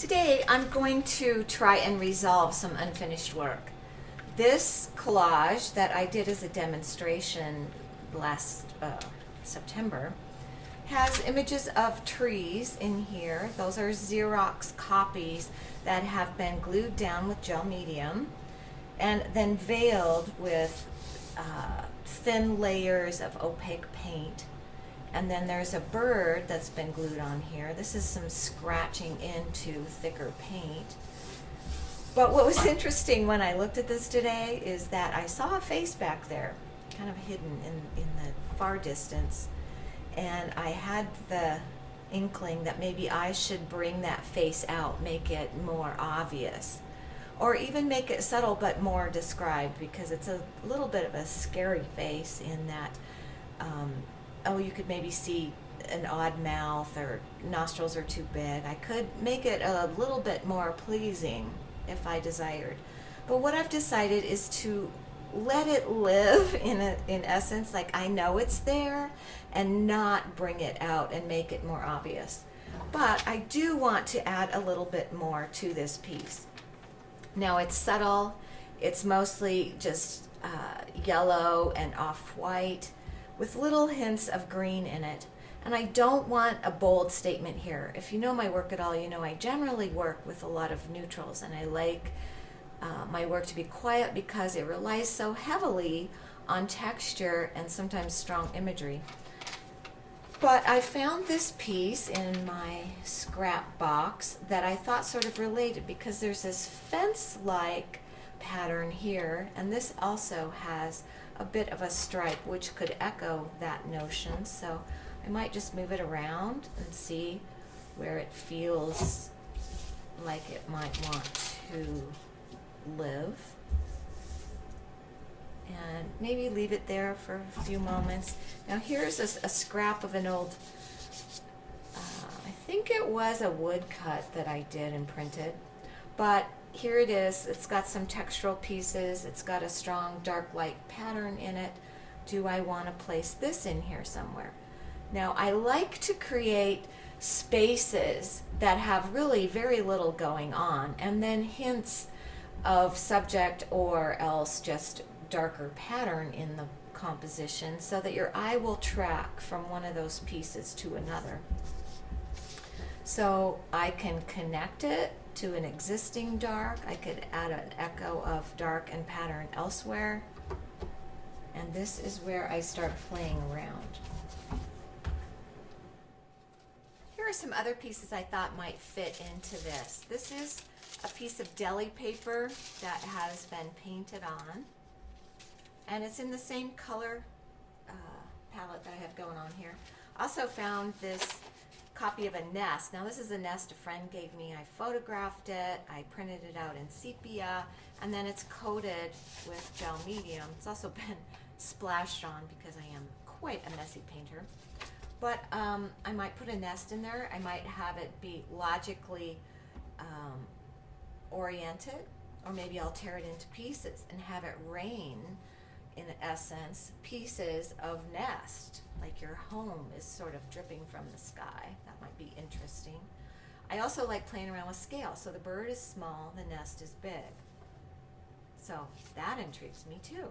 Today I'm going to try and resolve some unfinished work. This collage that I did as a demonstration last September has images of trees in here. Those are Xerox copies that have been glued down with gel medium and then veiled with thin layers of opaque paint. And then there's a bird that's been glued on here. This is some scratching into thicker paint. But what was interesting when I looked at this today is that I saw a face back there, kind of hidden in the far distance. And I had the inkling that maybe I should bring that face out, make it more obvious. Or even make it subtle but more described, because it's a little bit of a scary face in that oh, you could maybe see an odd mouth or nostrils are too big. I could make it a little bit more pleasing if I desired. But what I've decided is to let it live in essence, like I know it's there, and not bring it out and make it more obvious. But I do want to add a little bit more to this piece. Now it's subtle, it's mostly just yellow and off-white, with little hints of green in it. And I don't want a bold statement here. If you know my work at all, you know I generally work with a lot of neutrals, and I like my work to be quiet because it relies so heavily on texture and sometimes strong imagery. But I found this piece in my scrap box that I thought sort of related, because there's this fence-like pattern here, and this also has a bit of a stripe which could echo that notion. So I might just move it around and see where it feels like it might want to live, and maybe leave it there for a few moments. Now here's a scrap of an old I think it was a woodcut that I did and printed, but here it is. It's got some textural pieces. It's got a strong dark light pattern in it. Do I want to place this in here somewhere? Now I like to create spaces that have really very little going on, and then hints of subject or else just darker pattern in the composition, so that your eye will track from one of those pieces to another. So I can connect it to an existing dark. I could add an echo of dark and pattern elsewhere. And this is where I start playing around. Here are some other pieces I thought might fit into this. This is a piece of deli paper that has been painted on. And it's in the same color palette that I have going on here. Also found this copy of a Nest. Now this is a Nest a friend gave me. I photographed it, I printed it out in sepia, and then it's coated with gel medium. It's also been splashed on because I am quite a messy painter. But I might put a nest in there. I might have it be logically oriented, or maybe I'll tear it into pieces and have it rain, in essence, pieces of nest, like your home is sort of dripping from the sky. That might be interesting. I also like playing around with scale. So the bird is small, the nest is big. So that intrigues me too.